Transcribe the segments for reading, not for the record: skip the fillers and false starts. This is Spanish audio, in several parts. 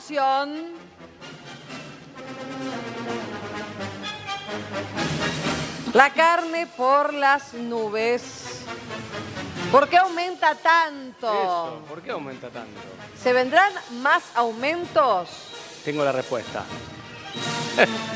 atención. La carne por las nubes. ¿Por qué aumenta tanto? Eso, ¿por qué aumenta tanto? ¿Se vendrán más aumentos? Tengo la respuesta.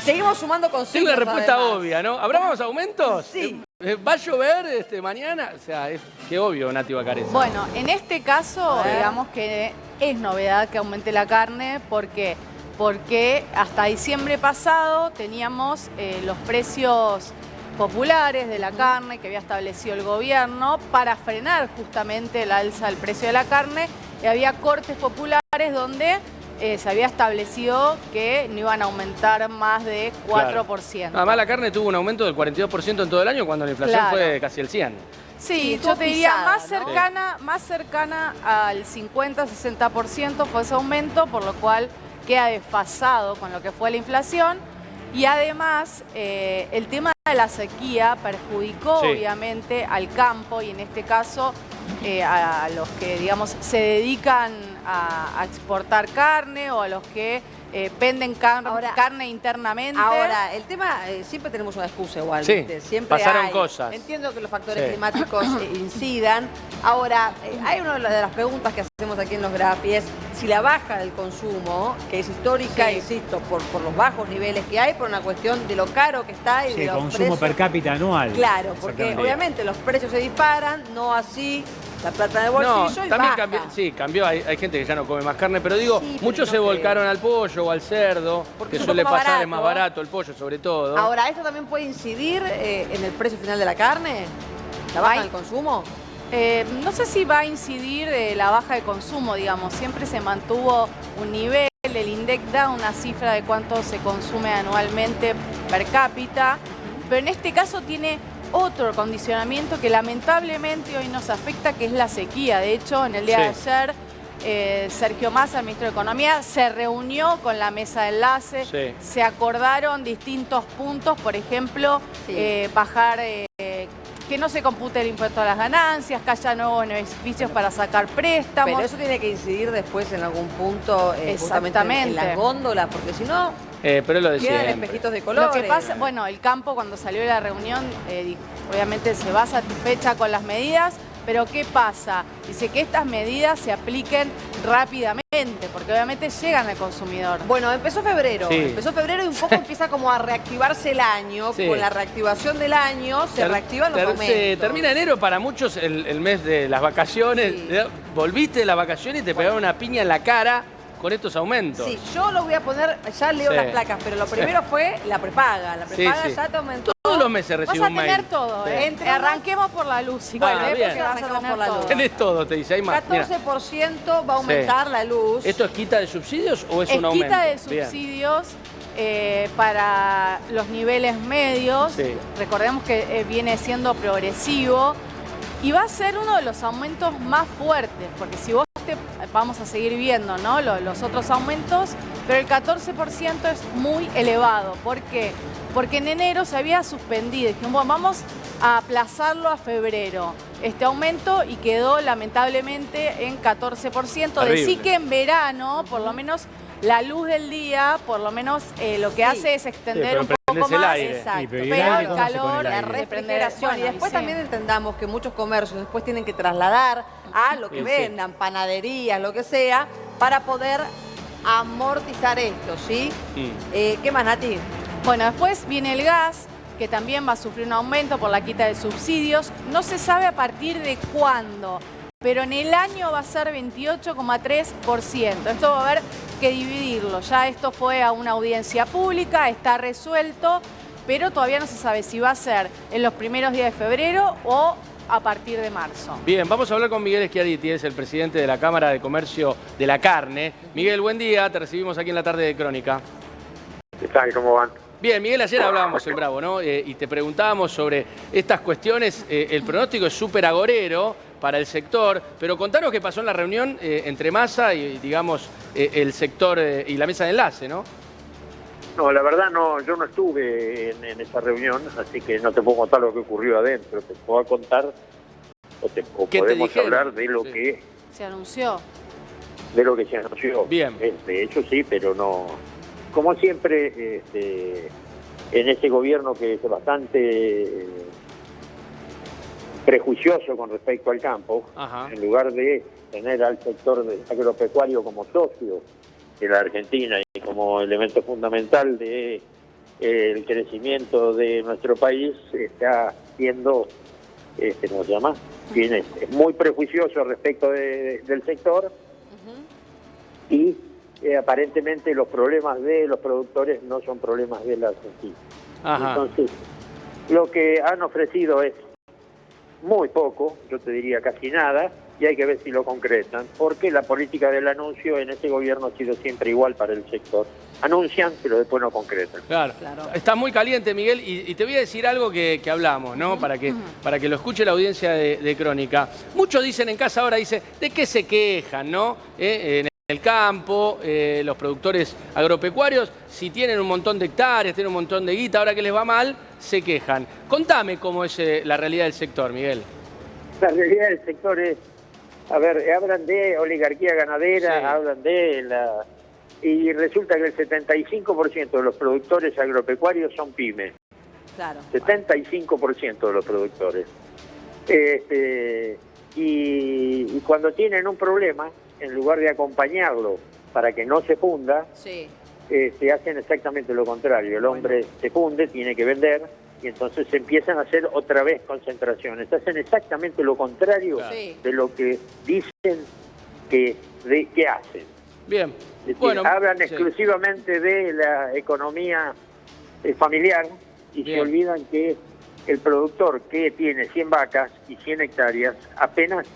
Seguimos sumando consignas. Tengo la respuesta además. obvia, ¿no? ¿Habrá más aumentos? Sí. ¿Va a llover mañana? O sea, es que obvio, Nati Bacareza. Bueno, en este caso, digamos que es novedad que aumente la carne. ¿Por qué? Porque hasta diciembre pasado teníamos los precios populares de la carne que había establecido el gobierno para frenar justamente el alza del precio de la carne, y había cortes populares donde se había establecido que no iban a aumentar más de 4%. Además, la carne tuvo un aumento del 42% en todo el año cuando la inflación fue casi el 100%. Sí, estuvo yo te diría pisada, más cercana al 50-60% fue ese aumento, por lo cual queda desfasado con lo que fue la inflación. Y además, el tema de la sequía perjudicó obviamente al campo, y en este caso a los que, digamos, se dedican a exportar carne, o a los que venden carne internamente. Ahora, el tema, siempre tenemos una excusa igual, Sí, ¿viste? Siempre pasaron hay. cosas. Entiendo que los factores climáticos incidan. Ahora, hay una de las preguntas que hacemos aquí en los Graph, y es si la baja del consumo, que es histórica, insisto, por los bajos niveles que hay, por una cuestión de lo caro que está y de los consumo precios per cápita anual. Claro, porque obviamente los precios se disparan, no así la plata de bolsillo, y también baja. cambió. Hay gente que ya no come más carne, pero digo, muchos se volcaron al pollo o al cerdo, Porque que es un suele poco más pasar, es barato. más barato el pollo sobre todo. Ahora, ¿esto también puede incidir en el precio final de la carne? ¿La baja del consumo? No sé si va a incidir la baja de consumo, digamos. Siempre se mantuvo un nivel, el INDEC da una cifra de cuánto se consume anualmente per cápita, pero en este caso tiene otro condicionamiento que lamentablemente hoy nos afecta, que es la sequía. De hecho, en el día de ayer, Sergio Massa, el ministro de Economía, se reunió con la mesa de enlace, se acordaron distintos puntos, por ejemplo, bajar, que no se compute el impuesto a las ganancias, que haya nuevos beneficios para sacar préstamos. Pero eso tiene que incidir después en algún punto justamente en las góndolas, porque si no, pero lo de quedan siempre. espejitos de colores. Lo que pasa, bueno, el campo cuando salió de la reunión, obviamente se va satisfecha con las medidas, pero ¿qué pasa? Dice que estas medidas se apliquen rápidamente, porque obviamente llegan al consumidor. Bueno, empezó febrero y un poco empieza como a reactivarse el año. Con la reactivación del año se reactivan los aumentos. Termina enero para muchos el mes de las vacaciones. Volviste de las vacaciones y te pegaron una piña en la cara con estos aumentos. Sí, yo lo voy a poner, ya leo las placas, pero lo primero fue la prepaga. La prepaga ya te aumentó. Todos los meses recibo un mail. Vas a tener todo, Arranquemos por la luz, si Bueno, querés, bien. porque vas a tener por la luz. todo. Tenés todo, te dice. Hay más. 14% va a aumentar la luz. ¿Esto es quita de subsidios o es un aumento? Quita de subsidios para los niveles medios. Recordemos que viene siendo progresivo y va a ser uno de los aumentos más fuertes, porque si vos vamos a seguir viendo, ¿no?, los otros aumentos, pero el 14% es muy elevado. ¿Por qué? Porque en enero se había suspendido. Dijimos, bueno, vamos a aplazarlo a febrero, este aumento, y quedó lamentablemente en 14%. Decí que en verano, por lo menos, la luz del día, por lo menos lo que hace es extender un poco más. Exacto. Pero el calor, la refrigeración. Y después también entendamos que muchos comercios después tienen que trasladar a lo que vendan, panaderías, lo que sea, para poder amortizar esto, ¿sí? ¿Qué más, Nati? Bueno, después viene el gas, que también va a sufrir un aumento por la quita de subsidios. No se sabe a partir de cuándo, pero en el año va a ser 28,3%. Esto va a haber que dividirlo. Ya esto fue a una audiencia pública, está resuelto, pero todavía no se sabe si va a ser en los primeros días de febrero o a partir de marzo. Bien, vamos a hablar con Miguel Schiaretti, es el presidente de la Cámara de Comercio de la Carne. Miguel, buen día, te recibimos aquí en la tarde de Crónica. ¿Qué tal? ¿Cómo van? Bien, Miguel, ayer hablábamos en Bravo, ¿no? Y te preguntábamos sobre estas cuestiones. El pronóstico es súper agorero para el sector, pero contanos qué pasó en la reunión entre Massa y, digamos, el sector y la mesa de enlace, ¿no? No, la verdad no, yo no estuve en esa reunión, así que no te puedo contar lo que ocurrió adentro. Te puedo contar o podemos hablar de lo que se anunció. de lo que se anunció. Bien. De hecho sí, pero no. Como siempre, en ese gobierno que es bastante prejuicioso con respecto al campo, Ajá. en lugar de tener al sector agropecuario como socio de la Argentina y como elemento fundamental de el crecimiento de nuestro país, está siendo, ¿cómo se llama? Es muy prejuicioso respecto del sector y aparentemente los problemas de los productores no son problemas de la Argentina. Ajá. Entonces, lo que han ofrecido es muy poco, yo te diría casi nada, y hay que ver si lo concretan, porque la política del anuncio en ese gobierno ha sido siempre igual para el sector. Anuncian, pero después no concretan. Claro. Estás muy caliente, Miguel, y te voy a decir algo que hablamos, ¿no? Para que lo escuche la audiencia de Crónica. Muchos dicen en casa ahora, ¿de qué se quejan, no? En el campo, los productores agropecuarios, si tienen un montón de hectáreas, tienen un montón de guita, ahora que les va mal, se quejan. Contame cómo es la realidad del sector, Miguel. La realidad del sector es, a ver, hablan de oligarquía ganadera, Sí. hablan de la... Y resulta que el 75% de los productores agropecuarios son pymes. Claro. 75% de los productores. Y cuando tienen un problema, en lugar de acompañarlo para que no se funda, Sí. se hacen exactamente lo contrario. El hombre se funde, tiene que vender, y entonces se empiezan a hacer otra vez concentraciones. Hacen exactamente lo contrario Sí. de lo que dicen que hacen. Bien. Es decir, Bueno, hablan sí. exclusivamente de la economía familiar y Bien. se olvidan que el productor que tiene 100 vacas y 100 hectáreas apenas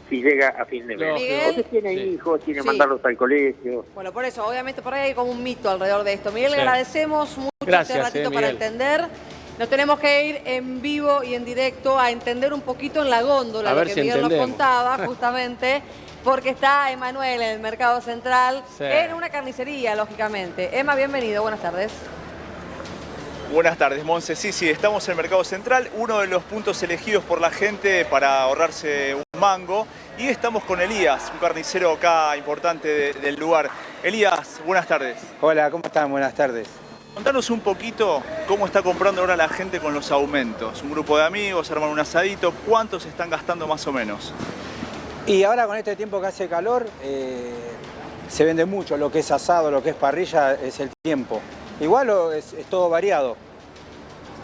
si llega a fin de mes. Lógico. Miguel. Entonces tiene Sí. hijos, tiene que Sí. mandarlos al colegio. Bueno, por eso, obviamente, por ahí hay como un mito alrededor de esto. Miguel, Sí. le agradecemos mucho Gracias, este ratito para Miguel. entender. Nos tenemos que ir en vivo y en directo a entender un poquito en la góndola A lo ver que si Miguel nos entendemos. contaba, justamente, porque está Emanuel en el Mercado Central, Sí. en una carnicería, lógicamente. Emma, bienvenido, buenas tardes. Buenas tardes, Monse. Sí, estamos en el Mercado Central, uno de los puntos elegidos por la gente para ahorrarse un mango. Y estamos con Elías, un carnicero acá importante del lugar. Elías, buenas tardes. Hola, ¿cómo están? Buenas tardes. Contanos un poquito cómo está comprando ahora la gente con los aumentos. Un grupo de amigos, arman un asadito, ¿cuántos están gastando más o menos? Y ahora con este tiempo que hace calor, se vende mucho. Lo que es asado, lo que es parrilla, es el tiempo. Igual es todo variado.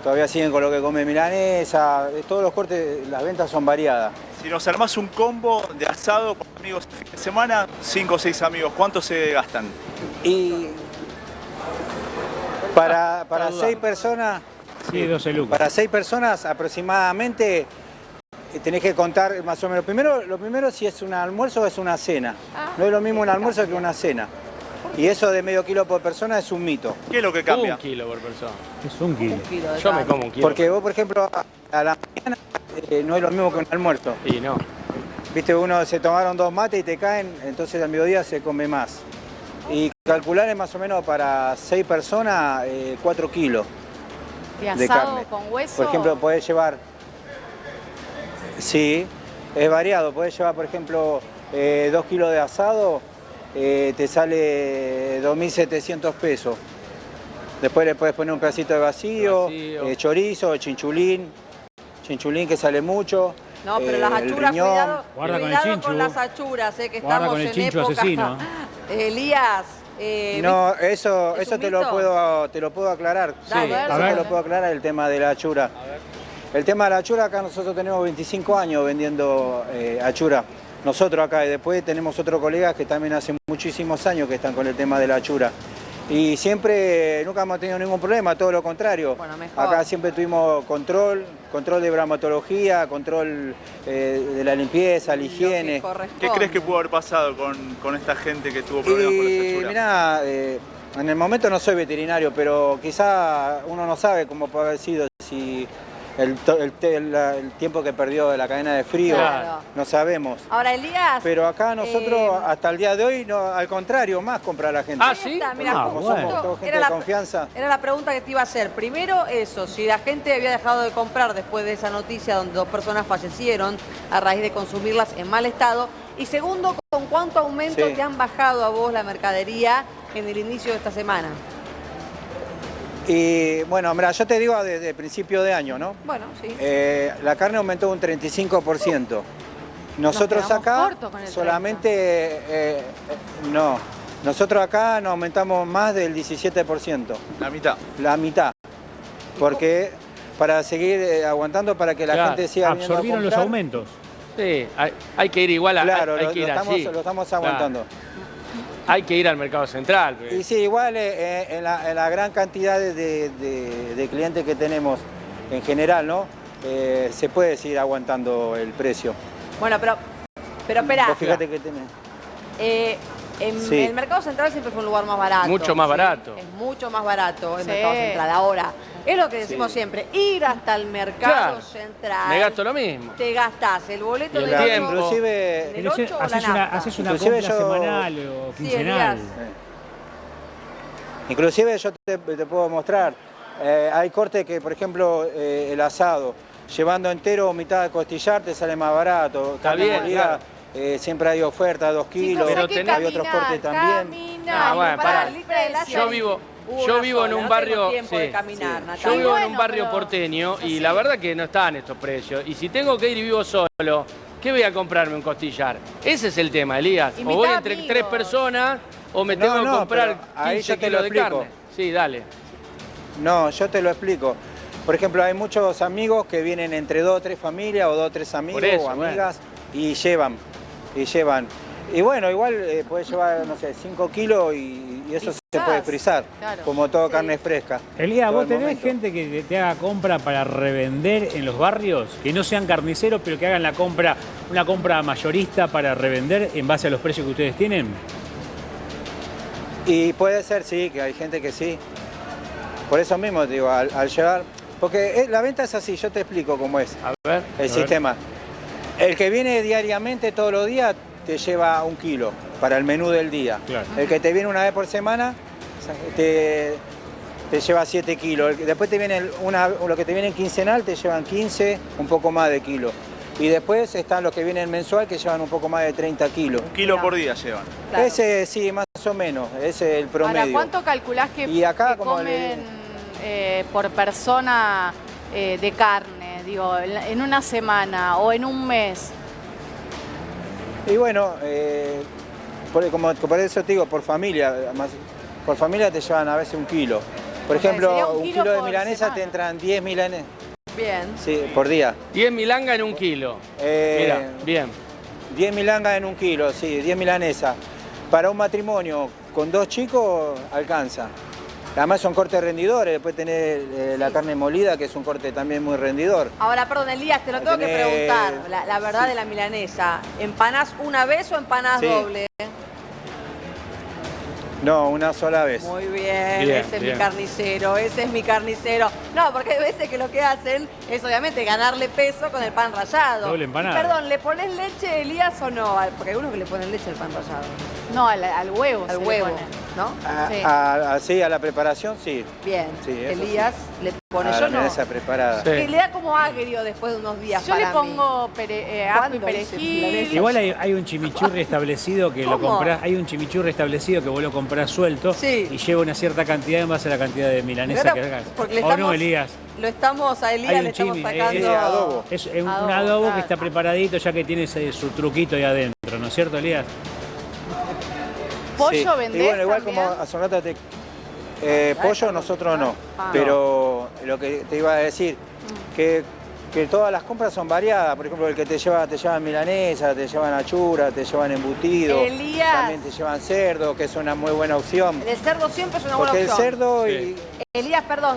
Todavía siguen con lo que come milanesa, todos los cortes, las ventas son variadas. Si nos armás un combo de asado con amigos el fin de semana, 5 o 6 amigos, ¿cuántos se gastan? Y para 6 personas, Sí, 12 lucas. para 6 personas aproximadamente tenés que contar más o menos. Lo primero si es un almuerzo o es una cena. No es lo mismo un almuerzo que una cena. Y eso de medio kilo por persona es un mito. ¿Qué es lo que cambia? 1 kilo por persona. Es un kilo. Un kilo de Yo me carne. como 1 kilo. Porque vos, por ejemplo, a la mañana no es lo mismo que un almuerzo. Y no. Viste, uno se tomaron 2 mates y te caen, entonces al mediodía se come más. Y calcular es más o menos para 6 personas 4 kilos ¿Y de asado carne. con hueso? Por ejemplo, podés llevar... Sí, es variado. Podés llevar, por ejemplo, 2 kilos de asado, te sale 2.700 pesos. Después le puedes poner un pedacito de vacío, chorizo, chinchulín que sale mucho. No, pero el las achuras, riñón. cuidado, Guarda con el cuidado chinchu. con las achuras, que Guarda estamos con el en chinchu época. asesino. Elías, No, eso ¿es un te mito? lo puedo aclarar. Dale, a ver. Eso te lo puedo aclarar, el tema de la achura. El tema de la achura, acá nosotros tenemos 25 años vendiendo achura. Nosotros acá, y después tenemos otros colegas que también hace muchísimos años que están con el tema de la achura. Y siempre, nunca hemos tenido ningún problema, todo lo contrario. Bueno, mejor. Acá siempre tuvimos control de bromatología, control de la limpieza, la higiene. ¿Qué crees que pudo haber pasado con esta gente que tuvo problemas con esta achura? Mirá, en el momento no soy veterinario, pero quizá uno no sabe cómo puede haber sido, si el tiempo que perdió de la cadena de frío, Claro. no sabemos. Ahora, Elías. Pero acá nosotros, hasta el día de hoy, no, al contrario, más compra la gente. Ah, ahí ¿sí? está, mira, Ah, Como justo somos todos gente era de confianza. Era la pregunta que te iba a hacer. Primero eso, si la gente había dejado de comprar después de esa noticia donde 2 personas fallecieron a raíz de consumirlas en mal estado. Y segundo, ¿con cuánto aumento Sí. te han bajado a vos la mercadería en el inicio de esta semana? Y bueno, mira, yo te digo desde el principio de año, ¿no? Bueno, sí. La carne aumentó un 35%. Nosotros quedamos acá cortos con el solamente, no, nosotros acá nos aumentamos más del 17%, La mitad. la mitad, porque para seguir aguantando para que la Claro, gente siga viniendo a Absorbieron los comprar. aumentos. Sí, hay que ir igual a... Claro, hay que ir lo allí. estamos Claro. aguantando. Hay que ir al mercado central. Y sí, igual en la gran cantidad de clientes que tenemos en general, ¿no? Se puede seguir aguantando el precio. Bueno, pero espera. Vos fíjate que tenés. En el mercado central siempre fue un lugar más barato. Mucho más barato. Es mucho más barato el Sí. mercado central. Ahora, es lo que decimos siempre, ir hasta el mercado Claro, central. me gasto lo mismo. Te gastás el boleto Y el del tiempo. ocho, Inclusive, del 8 o la Haces nafta. una Inclusive compra yo- semanal o Sí, quincenal. Elías. inclusive yo te puedo mostrar, hay cortes que, por ejemplo, el asado, llevando entero o mitad de costillar te sale más barato. Está Carne bien, molida, siempre hay oferta, 2 kilos, Pero hay que tenés- hay otros caminar, cortes también. caminar, Ah, bueno, para pará. el precio. Yo vivo Hubo una en sola, un no barrio... tengo tiempo de sí, caminar, sí. Natalia. Yo vivo en un Bueno, barrio pero- porteño y Sí. la verdad que no están estos precios. Y si tengo que ir y vivo solo, ¿qué voy a comprarme un costillar? Ese es el tema, Elías. O Invitá voy entre amigos. 3 personas o me tengo que No, comprar pero ahí 15 yo te kilos lo de explico. carne. Sí, dale. No, yo te lo explico. Por ejemplo, hay muchos amigos que vienen entre 2 o 3 familias o 2 o 3 amigos Por eso, o amigas y llevan. Y bueno, igual puedes llevar, no sé, 5 kilos y eso se Quizás, puede frizar, claro. como todo Sí. carne fresca. Elías, todo ¿vos el tenés momento. gente que te haga compra para revender en los barrios? Que no sean carniceros, pero que hagan una compra mayorista para revender en base a los precios que ustedes tienen. Y puede ser, sí, que hay gente que sí. Por eso mismo, digo, al llevar... Porque la venta es así, yo te explico cómo es A ver. el sistema. El que viene diariamente todos los días te lleva 1 kilo para el menú del día. Claro. El que te viene una vez por semana te lleva 7 kilos. Después te viene lo que te viene en quincenal te llevan 15, un poco más de kilos. Y después están los que vienen mensual que llevan un poco más de 30 kilos. 1 kilo por día llevan. Claro. Ese sí, más o menos, ese es el promedio. Ahora, ¿cuánto calculás que, Y acá, que como comen por persona de carne? Digo, en una semana o en un mes. Y bueno, por eso te digo, por familia te llevan a veces 1 kilo. Por O sea, sería ejemplo, 1 1 kilo kilo de por milanesa semana. te entran 10 milanesas Bien. sí, por día. 10 milanga en 1 kilo. Mira, bien. 10 milangas en 1 kilo, sí, 10 milanesas. Para un matrimonio con 2 chicos alcanza. Además son cortes rendidores, después tenés la carne molida, que es un corte también muy rendidor. Ahora, perdón, Elías, te lo tengo que Tenés- preguntar. La verdad sí. de la milanesa. ¿Empanás una vez o empanás Sí. doble? No, una sola vez. Muy bien, Bien, ese es bien. mi carnicero, ese es mi carnicero. No, porque hay veces que lo que hacen es obviamente ganarle peso con el pan rallado. Doble empanada. Y perdón, ¿le pones leche, Elías, o no? Porque hay unos que le ponen leche al pan rallado. No, al huevo. Al se le huevo, pone. ¿no? Sí. Sí, a la preparación, sí. Bien. Sí, eso Elías le pone, A yo la no. milanesa preparada. Sí. Que le da como agrio después de unos días Yo le para mí. pongo ajo y ¿Cuándo hice perejil. milanesa? Igual hay un chimichurri establecido que lo ¿Cómo? comprás, hay un chimichurri establecido que vos lo comprás suelto Sí. y lleva una cierta cantidad en base a la cantidad de milanesa Ahora, que hagas. porque le ¿O no, estamos- Elías? Lo estamos, a Elías Hay un le estamos chimi, sacando... adobo. Es un Adobo, adobo claro. que está preparadito ya que tiene su truquito ahí adentro, ¿no es cierto, Elías? ¿Pollo Sí. vendés Y bueno, igual también? como hace un rato pollo nosotros no, Ah. pero lo que te iba a decir, que todas las compras son variadas. Por ejemplo, el que te llevan milanesa, te llevan achura, te llevan embutido, Elías. también te llevan cerdo, que es una muy buena opción. El cerdo siempre es una buena Porque el opción. cerdo Sí. y Elías, perdón,